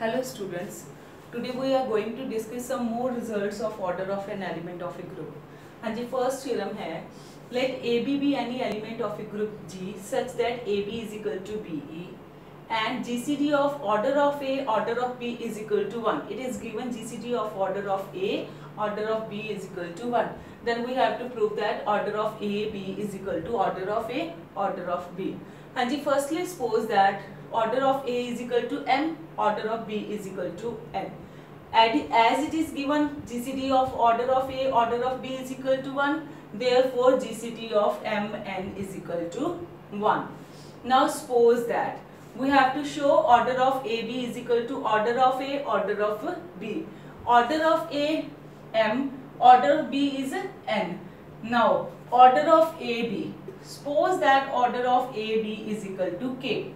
Hello students, today we are going to discuss some more results of order of an element of a group. हाँ जी, first theorem है let AB be any element of a group G such that AB is equal to BE and GCD of order of A, order of B is equal to 1. It is given GCD of order of A, order of B is equal to 1. Then we have to prove that order of A, B is equal to order of A, order of B. हाँ जी, firstly suppose that order of A is equal to M, order of B is equal to N. And as it is given GCD of order of A, order of B is equal to 1, therefore GCD of M, N is equal to 1. Now suppose that we have to show order of AB is equal to order of A, order of B. Order of A, M, order of B is N. Now order of AB, suppose that order of AB is equal to K.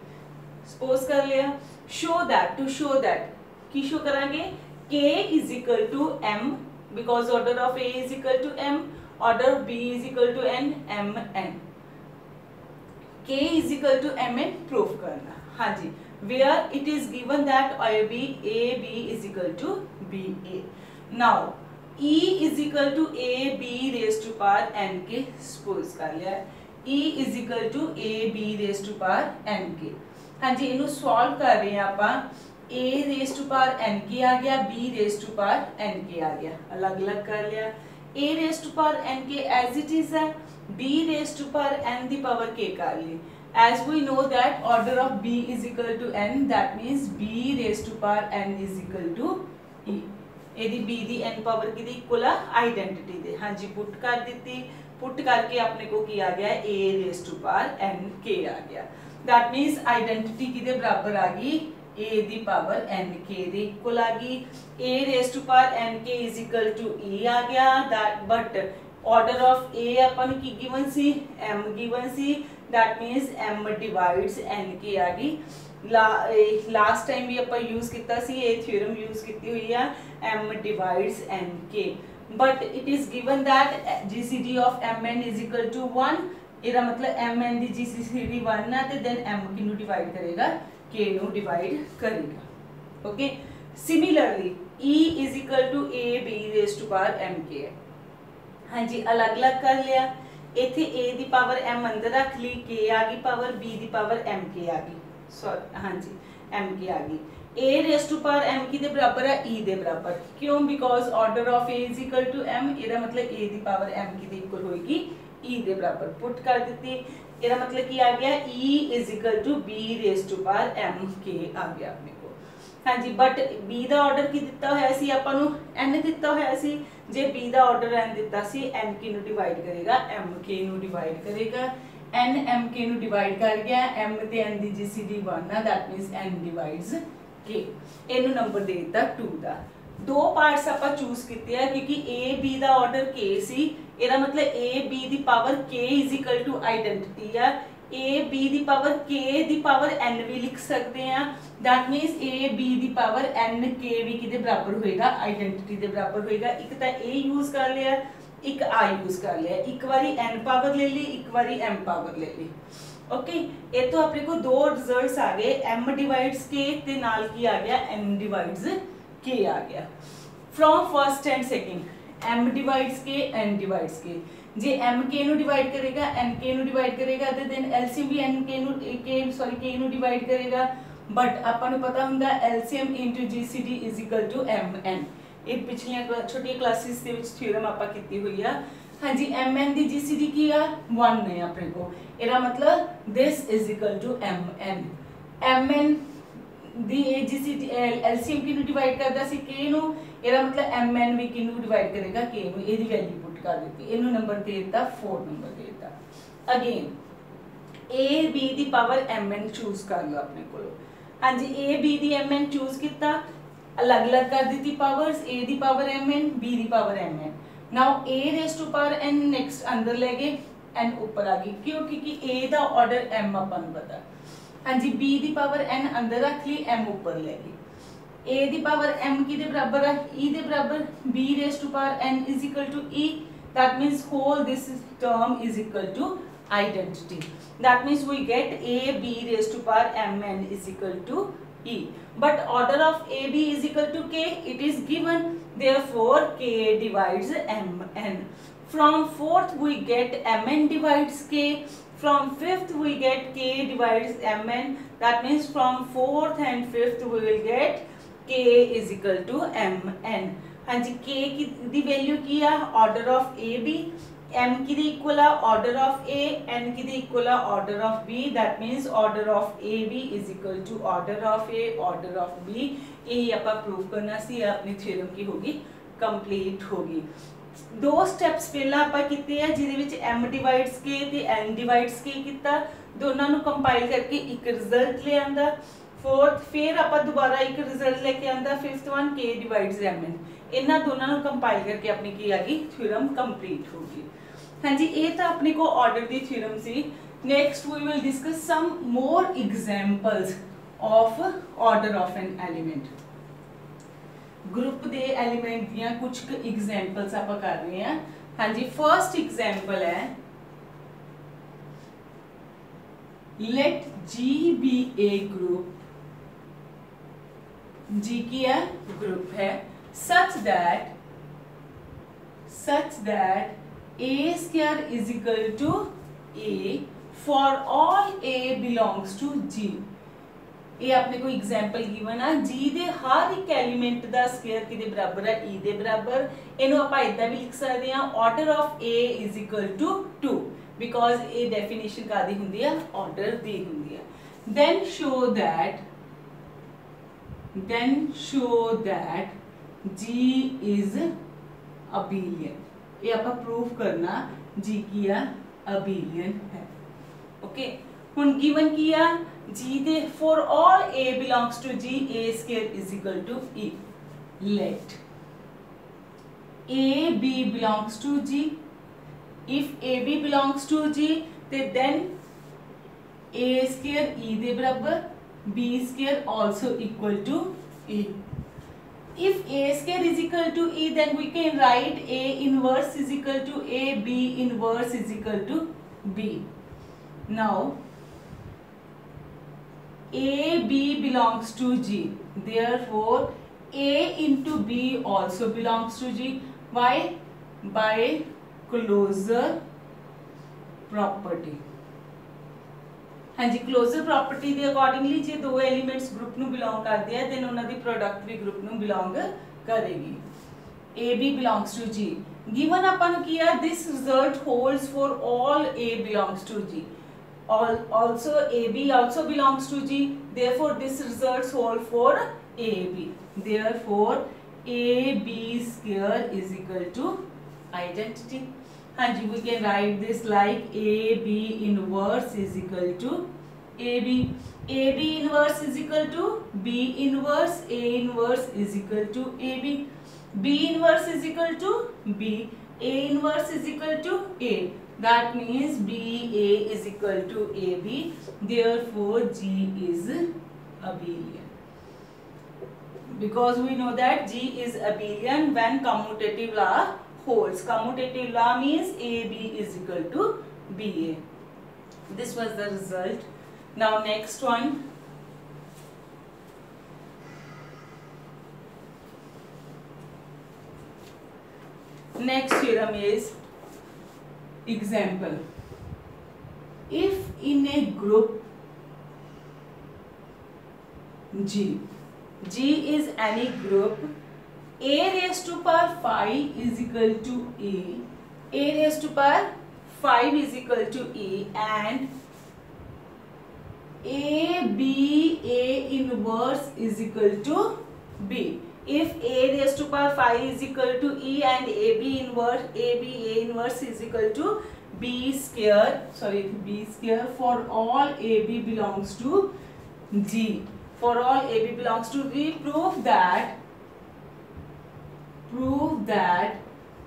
Suppose कर लिया show that to show that की show करांगे k is equal to m because order of a is equal to m order of b is equal to n m n k is equal to m n proof करना. हाँ जी, where it is given that a b is equal to b a. Now e is equal to a b raise to power n के suppose कर लिया e is equal to a b raise to power n के. हाँ जी, इनू solve कर रहे हैं आप a raise to power n के आ गया b raise to power n के आ गया, अलग अलग कर लिया. a raise to power n के एज इट इज है, b raise to power n दी पावर k कर ली. As we know that order of b is equal to n, that means b raise to power n is equal to e. ਇਹਦੀ b ਦੀ n power ਕਿਹਦੀ equal ਆ ਆਈਡੈਂटिटी ਦੇ. हाँ जी, put कर ਦਿੱਤੀ, पुट करके अपने को की आ गया a raise to power n k आ गया. दैट मीन्स आइडेंटिटी किदे बराबर आ गई a दी पावर n k दे इक्वल आ गई. a raise to power n k is equal to e आ गया. That but order of a अपन की गिवन सी m गिवन सी, that means m divides n k आ गई. लास्ट टाइम भी अपन यूज किया सी ये थ्योरम यूज की हुई है m divides n k, but it is given that gcd of mn is equal to 1. ਇਹਦਾ मतलब mn ਦੀ gcd 1 ਹੈ ਤੇ then m ਕਿਨੂੰ ਡਿਵਾਈਡ ਕਰੇਗਾ k ਨੂੰ ਡਿਵਾਈਡ ਕਰੇਗਾ. Okay, similarly e is equal to a b raised to power mk ਹੈ. हाँ जी, अलग अलग कर लिया. इथे a ਦੀ ਪਾਵਰ m ਅੰਦਰ ਰੱਖ ਲਈ, k ਆ ਗਈ ਪਾਵਰ, b ਦੀ ਪਾਵਰ mk ਆ ਗਈ. सॉरी हाँ जी, mk आ गई. a raised to power m की दे बराबर है e दे बराबर. क्यों? Because order of a is equal to m. ਇਹਦਾ मतलब a ਦੀ ਪਾਵਰ m की दे इक्वल होएगी e ਦੇ ਬਰਾबर. पुट कर ਦਿੱਤੀ, ਇਹਦਾ मतलब ਕੀ ਆ ਗਿਆ e is equal to b raised to power m k ਆ ਗਿਆ ਆਪਣੇ ਕੋ. हाँ जी, बट b ਦਾ ਆਰਡਰ ਕੀ ਦਿੱਤਾ ਹੋਇਆ ਸੀ ਆਪਾਂ ਨੂੰ n ਦਿੱਤਾ ਹੋਇਆ ਸੀ. ਜੇ b ਦਾ ਆਰਡਰ n ਦਿੱਤਾ ਸੀ, n ਕਿਨੂੰ ਡਿਵਾਈਡ ਕਰੇਗਾ m k ਨੂੰ ਡਿਵਾਈਡ ਕਰੇਗਾ. n m k ਨੂੰ ਡਿਵਾਈਡ ਕਰ ਗਿਆ, m ਤੇ n ਦੀ gcd 1 ਆ, that means n divides k. ਇਹਨੂੰ ਨੰਬਰ ਦੇ ਦਿੱਤਾ 2 ਦਾ. ਦੋ ਪਾਰਟਸ ਆਪਾਂ ਚੂਜ਼ ਕੀਤੇ ਆ ਕਿਉਂਕਿ a b ਦਾ ਆਰਡਰ k ਸੀ. ਇਹਦਾ मतलब a b ਦੀ power k is equal to identity ਆ. a b ਦੀ ਪਾਵਰ k ਦੀ ਪਾਵਰ n ਵੀ ਲਿਖ ਸਕਦੇ ਆ. दैट मींस a b ਦੀ ਪਾਵਰ n k ਵੀ ਕਿਹਦੇ ਬਰਾਬਰ ਹੋਏਗਾ ਆਈਡੈਂटिटी ਦੇ ਬਰਾਬਰ ਹੋਏਗਾ. ਇੱਕ ਤਾਂ a ਯੂਜ਼ ਕਰ ਲਿਆ, ਇੱਕ i ਯੂਜ਼ ਕਰ ਲਿਆ. ਇੱਕ ਵਾਰੀ n ਪਾਵਰ ਲੈ ਲਈ, ਇੱਕ ਵਾਰੀ m ਪਾਵਰ ਲੈ ਲਈ. ओके, ਇਹ ਤੋਂ ਆਪਣੇ ਕੋ ਦੋ ਰਿਜ਼ਲਟਸ ਆ ਗਏ, m ਡਿਵਾਈਡਸ k ਤੇ ਨਾਲ ਕੀ ਆ ਗਿਆ n ਡਿਵਾਈਡਸ k ਆ ਗਿਆ. From first and second m divides के n डिवाइड्स के. जे m k ਨੂੰ ਡਿਵਾਈਡ ਕਰੇਗਾ n k ਨੂੰ ਡਿਵਾਈਡ ਕਰੇਗਾ ਤੇ ਦੈਨ LCM ਵੀ n k ਨੂੰ k ਨੂੰ ਡਿਵਾਈਡ ਕਰੇਗਾ. ਬਟ ਆਪਾਂ ਨੂੰ ਪਤਾ ਹੁੰਦਾ LCM GCD mn. ਇਹ ਪਿਛਲੀਆਂ ਛੋਟੀਆਂ ਕਲਾਸਿਸ ਦੇ ਵਿੱਚ ਥਿਓਰਮ ਆਪਾਂ ਕੀਤੀ ਹੋਈ ਆ. हाँ जी, mn ਦੀ gcd ਕੀ ਆ 1 ਨੇ ਆਪਣੇ ਕੋ. ਇਹਦਾ मतलब this is equal to mn. mn the gcd LCM ਕਿਨੂੰ ਡਿਵਾਈਡ ਕਰਦਾ ਸੀ k ਨੂੰ. ਇਹਦਾ मतलब mn ਵੀ ਕਿਨੂੰ ਡਿਵਾਈਡ ਕਰੇਗਾ k ਨੂੰ. ਇਹਦੀ ਵੈਲਿਊ ਪੁੱਟ ਕਰ ਦਿੱਤੀ, ਇਹਨੂੰ ਨੰਬਰ ਦੇ ਦਿੱਤਾ 4 ਨੰਬਰ ਦੇ ਦਿੱਤਾ. ਅਗੇਨ a b ਦੀ ਪਾਵਰ mn ਚੂਜ਼ ਕਰ ਲਓ ਆਪਣੇ ਕੋਲ. हाँ जी, a b ਦੀ mn ਚੂਜ਼ ਕੀਤਾ, अलग अलग कर दी पावर्स. a दी पावर mn, b दी power mn. Now a raise to power n next अंदर ले गए, n ऊपर आ गई. क्यों? क्योंकि a दा ऑर्डर m अपन पता. हाँ जी, b दी पावर n अंदर रख ली, m ऊपर ले गई. a दी पावर m की दे बराबर है e दे बराबर. b raise to power n is equal to e. That means whole this term is equal to identity. That means we get a b raise to power mn is equal to E. But order of AB is equal to K. It is given. Therefore, K divides Mn. From fourth we get Mn divides K. From fifth we get K divides Mn. That means from fourth and fifth we will get K is equal to Mn. हाँ जी, K की value की है order of A B, M की equal है order of A, N की equal है order of B. That means order of A B is equal to order of A order of B. यही आप prove करना सी अपनी थ्योरम की होगी कंप्लीट होगी. दो स्टेप्स पहला आप किते हैं जिहदे विच M डिवाइड्स K ते N डिवाइड्स K कीता, दोनों नू कंपाइल करके एक रिजल्ट ले आंदा. फोर्थ फिर आप दोबारा एक रिजल्ट लेके आंदा. Fifth one K divides Mn. इन्हां दोनों नू कंपाइल करके अपनी की आ गई थ्योरम कंप्लीट होगी. हाँ जी, ये तो अपने को ऑर्डर दी थ्योरम सी. Next we will discuss some more examples of order of an element. Group दे एलिमेंट दियां कुछ एग्जांपल्स आप कर रहे हैं. हाँ जी, फर्स्ट एग्जांपल है let G be a group. G की है ग्रुप है such that A square is equal to A for all A belongs to G. ये आपने कोई एग्जांपल गिवन है. G दे हर एक एलिमेंट दा स्क्वायर किदे बराबर है E दे बराबर. इनो आप इदा भी लिख सकते हैं order of A is equal to 2 because ये डेफिनेशन कादी हुंदी है ऑर्डर दी हुंदी है. then show that G is abelian. ये आप प्रूव करना G किया abelian है. ओके, हुन गिवन किया G they for all A belongs to G, A square is equal to E. Let A B belongs to G. If A B belongs to G, then A square E दे बराबर, B square also equal to E. If A square is equal to E, then we can write A inverse is equal to A, B inverse is equal to B. Now, A, B belongs to G. Therefore, A into B also belongs to G. Why? By closure property. हाँ जी, closure property दे accordingly जे दो elements group नु belong करदे हैं then उन्हां दी प्रोडक्ट भी ग्रुप नु बिलोंग करेगी. A B belongs to G. Given अपन किया this result holds for all A belongs to G. Also A B also belongs to G. Therefore this results hold for A B. Therefore A B square is equal to identity. हाँ जी, we can write this like A B inverse is equal to A B. A B inverse is equal to B inverse. A inverse is equal to A B. B inverse is equal to B. A inverse is equal to A. That means B A is equal to A B. Therefore G is abelian. Because we know that G is abelian when commutative law holds. Commutative law means AB is equal to BA. This was the result. Now next one. Next theorem is example. If in a group G is any group, A raised to power 5 is equal to A raised to power 5 is equal to A, and A B A inverse is equal to B. If A raised to power 5 is equal to E and A B inverse is equal to B square for all A B belongs to G. For all A B belongs to G, prove that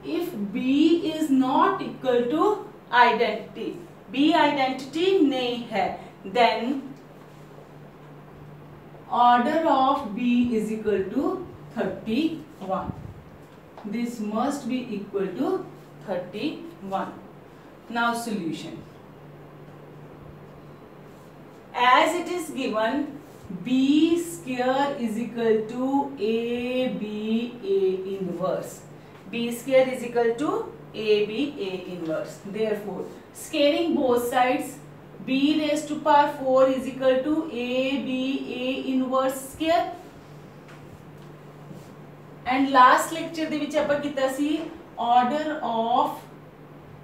if B is not equal to identity, B identity नहीं है, then order of B is equal to 31. This must be equal to 31. Now solution. As it is given B square is equal to AB A inverse. B square is equal to AB A inverse. Therefore, squaring both sides, B raised to power 4 is equal to AB A inverse square. And last lecture ਦੇ ਵਿੱਚ ਆਪਾਂ ਕੀਤਾ ਸੀ order of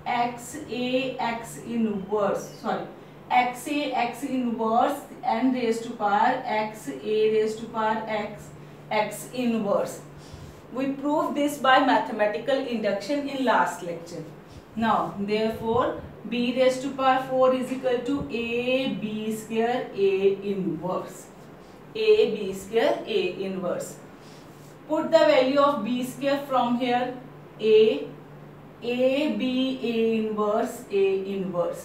XA X inverse, sorry, XA X inverse n raised to power X A raised to power X X inverse. We proved this by mathematical induction in last lecture. Now, therefore, B raised to power 4 is equal to AB square A inverse. AB square A inverse. Put the value of B square from here. A B A inverse A inverse.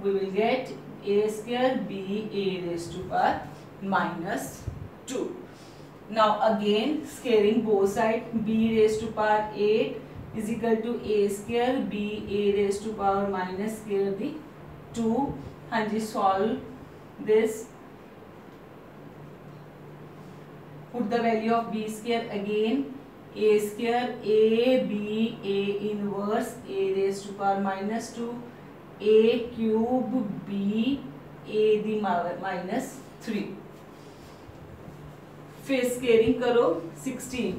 We will get A square B A raised to power minus 2. Now again squaring both sides, B raised to power 8 is equal to A square B A raised to power minus square the 2. And we solve this. Put the value of B square again. A square A B A inverse A raised to power minus 2. A cube B A the minus 3. फिर squaring करो 16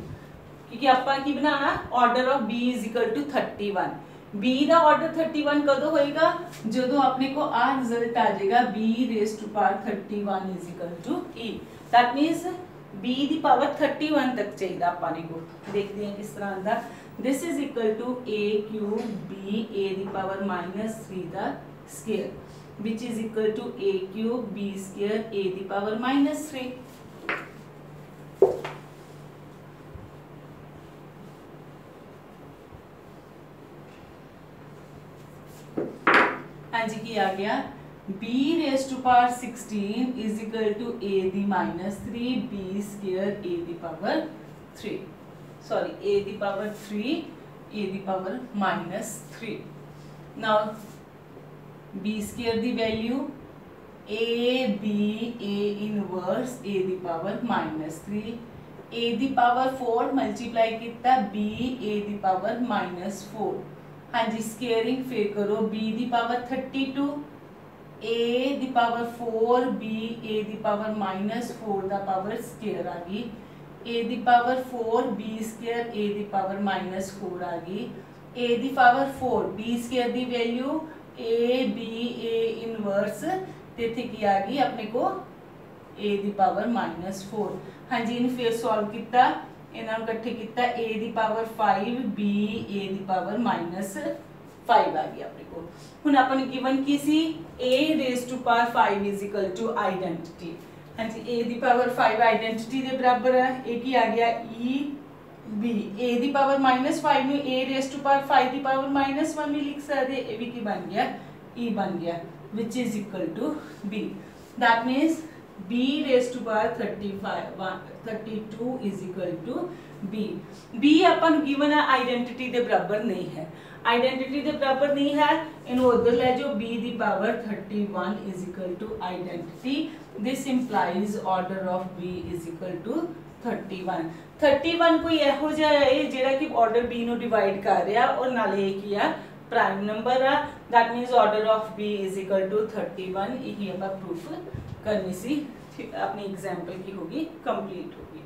क्योंकि ਆਪਾਂ ਕੀ ਬਣਾਉਣਾ order of b is equal to 31. b ਦਾ order 31 ਕਦੋਂ ਹੋਏਗਾ ਜਦੋਂ ਆਪਣੇ ਕੋ ਆ ਰਿਜ਼ਲਟ ਆ ਜਾਏਗਾ b raise to power 31 is equal to e. That means b ਦੀ ਪਾਵਰ 31 ਤੱਕ ਚਾਹੀਦਾ ਆਪਾਂ ਨੇ ਕੋ. ਦੇਖਦੇ ਹਾਂ ਕਿਸ ਤਰ੍ਹਾਂ ਆਂਦਾ. This is equal to a cube b a ਦੀ ਪਾਵਰ -3 ਦਾ square which is equal to a cube b square a ਦੀ ਪਾਵਰ -3. हाँ जी की आ गया b raised to power 16 is equal to a the -3 b square a the power 3, sorry a the power 3 a the power -3. Now b square the value a b a inverse a the power -3 a the power 4 multiply कितना b a the power -4. हाँ जी squaring फिर करो b दी power 32 a दी power 4 b a दी power -4 दा power square आ गई a दी पावर 4 b स्केयर a दी पावर -4 आ गई a दी पावर 4 b स्केयर दी value a b a inverse ते थे की आ गई अपने को a दी पावर -4. हाँ जी इन फिर सॉल्व किया ਇਹਨਾਂ ਨੂੰ ਇਕੱਠੇ ਕੀਤਾ a ਦੀ ਪਾਵਰ 5 b a ਦੀ ਪਾਵਰ -5 ਆ ਗਈ ਆਪਣੇ ਕੋਲ. ਹੁਣ ਆਪਾਂ ਨੂੰ ਗਿਵਨ ਕੀ ਸੀ a raise to power 5 is equal to identity. ਹਾਂਜੀ a ਦੀ ਪਾਵਰ 5 ਆਇਡੈਂਟੀਟੀ ਦੇ ਬਰਾਬਰ ਹੈ. ਇਹ ਕੀ ਆ ਗਿਆ e b a ਦੀ ਪਾਵਰ -5 ਨੂੰ a raise to power 5 the power -1 ਵੀ ਲਿਖ ਸਕਦੇ. ਇਹ ਵੀ ਕੀ ਬਣ ਗਿਆ e ਬਣ ਗਿਆ which is equal to b. that means b raised to power 32 is equal to b. b upon given है आइडेंटिटी दे बराबर नहीं है. आइडेंटिटी दे बराबर नहीं है इन्हें उधर ले जो b दी power 31 is equal to identity. this implies order of b is equal to 31. 31 कोई ਇਹੋ ਜਿਹਾ ਹੈ ਜਿਹੜਾ ਕਿ order b ਨੂੰ divide ਕਰ ਰਿਹਾ और ਨਾਲੇ ਇਹ ਕੀ ਆ prime number ਆ. that means order of b is equal to 31. यही ਆਪਾਂ proof करनी सी अपनी एग्जाम्पल की होगी कंप्लीट होगी.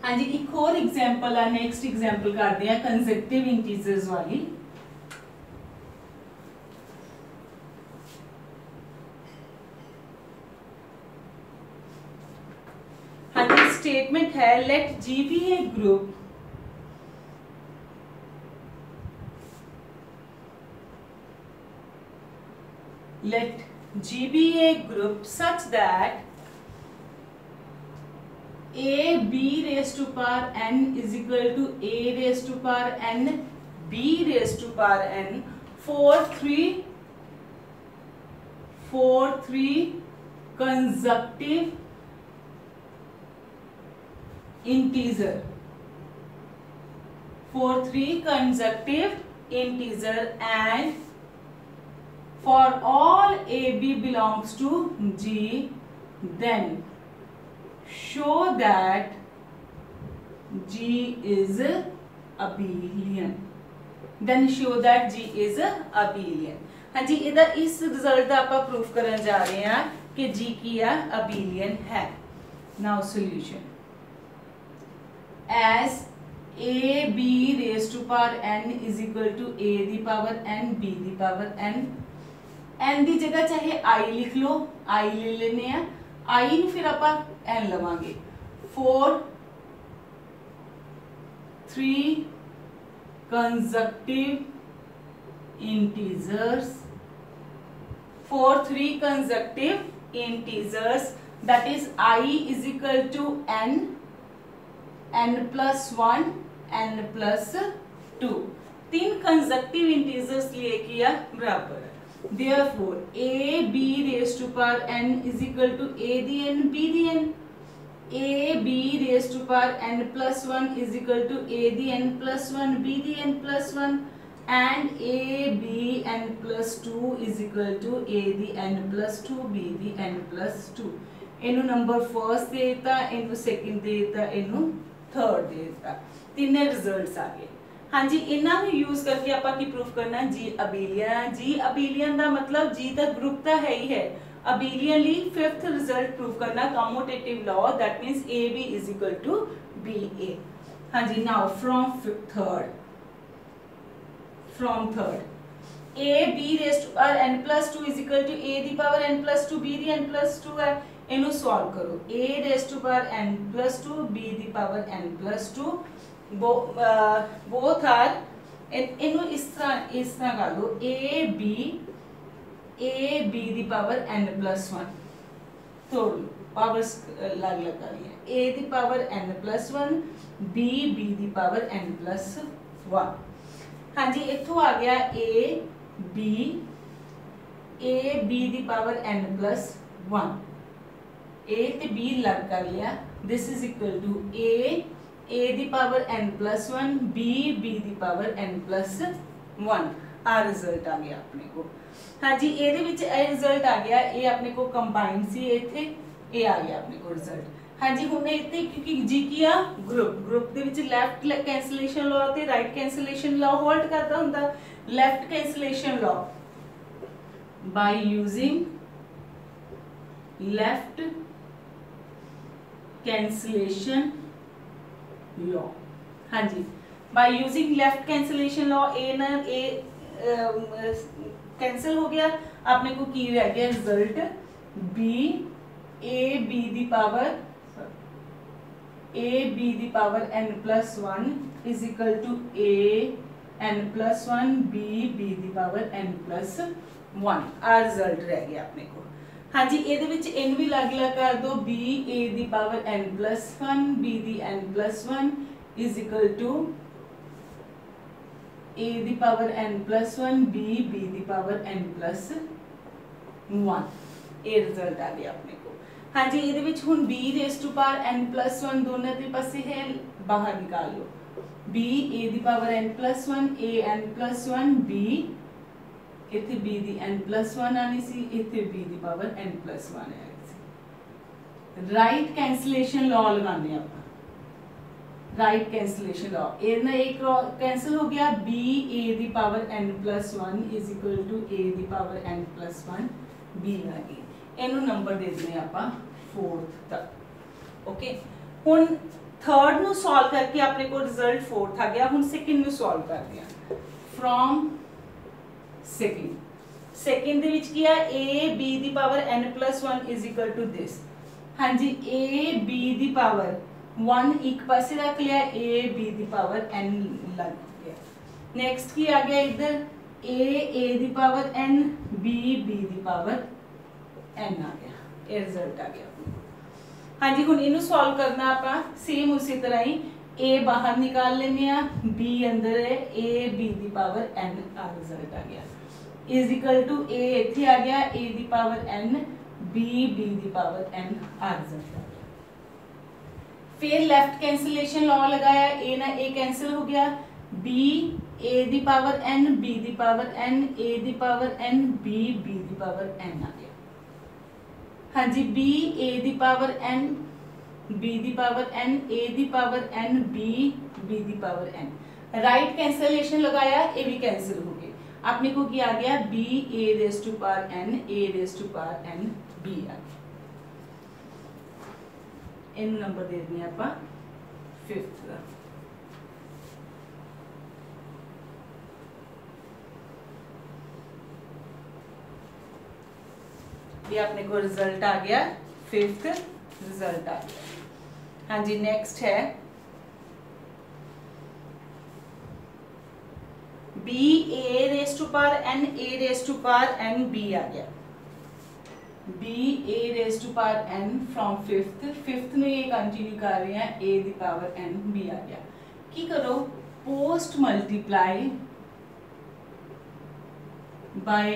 हाँ जी एक और एग्जाम्पल है. नेक्स्ट एग्जाम्पल करते हैं कंसेक्टिव इंटीजर्स वाली. हाँ जी स्टेटमेंट है let G B a group let G be a group such that a b raised to power n is equal to a raised to power n b raised to power n for three consecutive integer and for all AB belongs to G then show that G is abelian, then show that G is abelian। हाँ जी, इधर इस result का आप proof करन जा रहे हैं कि G की abelian है। Now solution as a b raised to power n is equal to a दी पावर n b दी पावर n, n दी जगह चाहे i लिख लो, i ले लेने हैं, i ਨੂੰ ਫਿਰ ਆਪਾਂ n ਲਵਾਂਗੇ। 4 3 consecutive integers, 4 3 consecutive integers, that is I is equal to n, n plus 1, n plus 2, तीन consecutive integers लिए किया बराबर है। Therefore a b raised to power n is equal to a the n b the n, a b raised to power n plus 1 is equal to a the n plus 1 b the n plus 1, and a b n plus 2 is equal to a the n plus 2 b the n plus 2। इनू number first they दिता, इनू second दे दिता, इनू third दे दिता, तीने results आ गए। हाँ जी, इन्हां नू यूज करके आपां की प्रूफ करना जी अबेलियन। जी अबेलियन दा मतलब जी दा ग्रुप दा है ही है, अबेलियनली फिफ्थ रिजल्ट प्रूफ करना commutative law, that means A B is equal to B A. हाँ जी, now from third a b raised to power n plus 2 is equal to a दी पावर n plus 2 b दी n plus 2 है, इनू solve करो। a raised to power n plus 2 b दी power n plus 2, both are, इनू इस तरह कर लो, a b दी पावर n plus 1 तोड़ लो, पावर्स अलग अलग कर लिया, a दी पावर n plus 1 b दी पावर n plus 1। हाँ जी, इथों आ गया a b दी पावर n plus 1, a ते b अलग कर लिया, this is equal to a दी पावर n plus 1 b दी पावर n plus 1। आ रिजल्ट आ गया अपने को। हाँ जी, ए दे विच ए रिजल्ट आ गया, ए अपने को कंबाइंड सी, इथे ए आ गया अपने को रिजल्ट। हाँ जी, हुण इत्थे क्योंकि जी की आ ग्रुप दे विच लेफ्ट कैंसलेशन लॉ ते राइट कैंसलेशन लॉ होल्ड करदा हुंदा। Left cancellation law by using left cancellation law. हाँ जी, by using left cancellation law A ना ए कैंसिल हो गया, आपने को की रह गया रिजल्ट a b दी power n plus 1 is equal to a n plus 1 b दी पावर n plus 1। आ रिजल्ट रह गया अपने को। हाँ जी, ए दे विच n भी अलग अलग कर दो, b a दी power n plus 1 b the n plus 1 is equal to a दी पावर n plus 1 b दी पावर n plus 1। ये रिजल्ट आ गया अपने को। हाँ जी, ये विच हुन b raise to power n plus 1 दोनों दे पासे है, बाहर निकाल लो, b a दी power n plus 1 a n plus 1 b, इथे b दी n plus 1 आनी सी, इथे b दी पावर n plus 1 है। राइट कैंसलेशन लॉ लगाने आप, राइट कैंसलेशन लॉ, ए ना एक कैंसिल हो गया, b a दी power n plus 1 is equal to a दी पावर n plus 1 b लगे। इनू नंबर दे देने आपां 4th तक। ओके, हुन थर्ड नु सॉल्व करके अपने को रिजल्ट 4th आ गया। हुन सेकंड नु सॉल्व करते हैं। फ्रॉम सेकंड दे विच किया a b दी power n plus 1 is equal to this। हाँ जी, a b दी पावर 1 एक पासे रख लिया, a b दी पावर n लग गया। नेक्स्ट की आ गया इधर a दी पावर n b दी पावर n आ गया, ये रिजल्ट आ गया। हाँ जी, हुन इनू सॉल्व करना आपा सेम उसी तरह ही, a बाहर निकाल लेने आ, b अंदर है, a b दी पावर n आ रिजल्ट आ गया, इज इक्वल टू a इथे आ गया, a दी पावर n b दी पावर n आ रिजल्ट आ गया। फिर लेफ्ट कैंसिलेशन लॉ लगाया, a ना a कैंसिल हो गया, b a दी पावर n b दी पावर n a दी पावर n b दी पावर n आ गया। हाँ जी, बी ए दी पावर एन, बी दी पावर एन, ए दी पावर एन, बी, बी दी पावर एन। राइट कैंसलेशन लगाया, ए भी कैंसिल हो गए। अपने को क्या आ गया, B A raise to power N, A raise to power N, B आ गया। इन नंबर दे दिए आप फिफ्थ का। ये अपने को रिजल्ट आ गया, फिफ्थ रिजल्ट आ गया। हाँ जी, नेक्स्ट है B A raise to power N, A raise to power N, B आ गया। B A raise to power N from fifth, fifth में ये कंटिन्यू कर रहे हैं, ए दी पावर एन, बी आ गया। की करो, पोस्ट मल्टीप्लाई बाय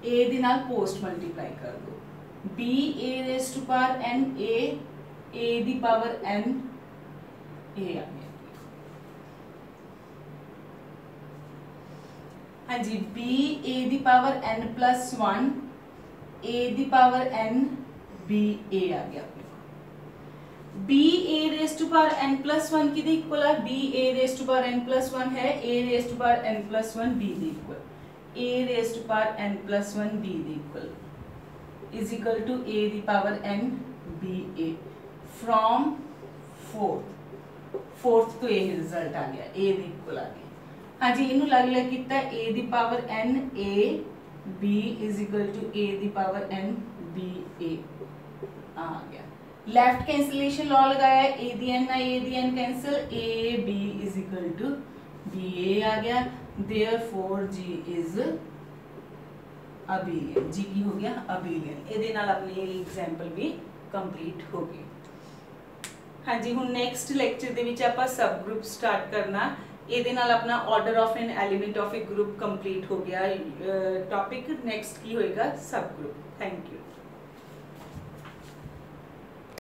ए दे नाल पोस्ट मल्टीप्लाई कर दो। B A raise to power N, ए दी पावर एन, ए आ गया। हाँ जी, बी ए दी power N plus one, A दी पावर एन, बी ए आ गया। B A raise to power N plus one की इक्वल है, B A raise to power N plus one है, A raise to power N plus one, B दी equal, A raise to power N plus one, B दी equal is equal to A दी power N, B A from fourth तो ये result आ गया, ए the equal आ गया। हाँ जी, इनू अलग अलग किया, ए दी power N, A B is equal to A दी पावर एन, बी ए आ गया। लेफ्ट कैंसिलेशन लॉ लगाया, ए दी एन ना ए दी N cancel, A B is equal to B A आ गया। Therefore G is abelian, G की हो गया अबिलियन। ਇਹਦੇ ਨਾਲ ਆਪਣੀ ਇਹ ਐਗਜ਼ਾਮਪਲ ਵੀ ਕੰਪਲੀਟ ਹੋ ਗਈ। ਹਾਂਜੀ, ਹੁਣ ਨੈਕਸਟ ਲੈਕਚਰ ਦੇ ਵਿੱਚ ਆਪਾਂ ਸਬ ਗਰੁੱਪ ਸਟਾਰਟ ਕਰਨਾ। ਇਹਦੇ ਨਾਲ ਆਪਣਾ order of an element of a group complete ਹੋ ਗਿਆ। ਟੌਪਿਕ ਨੈਕਸਟ ਕੀ ਹੋਏਗਾ, ਸਬ ਗਰੁੱਪ। Thank you.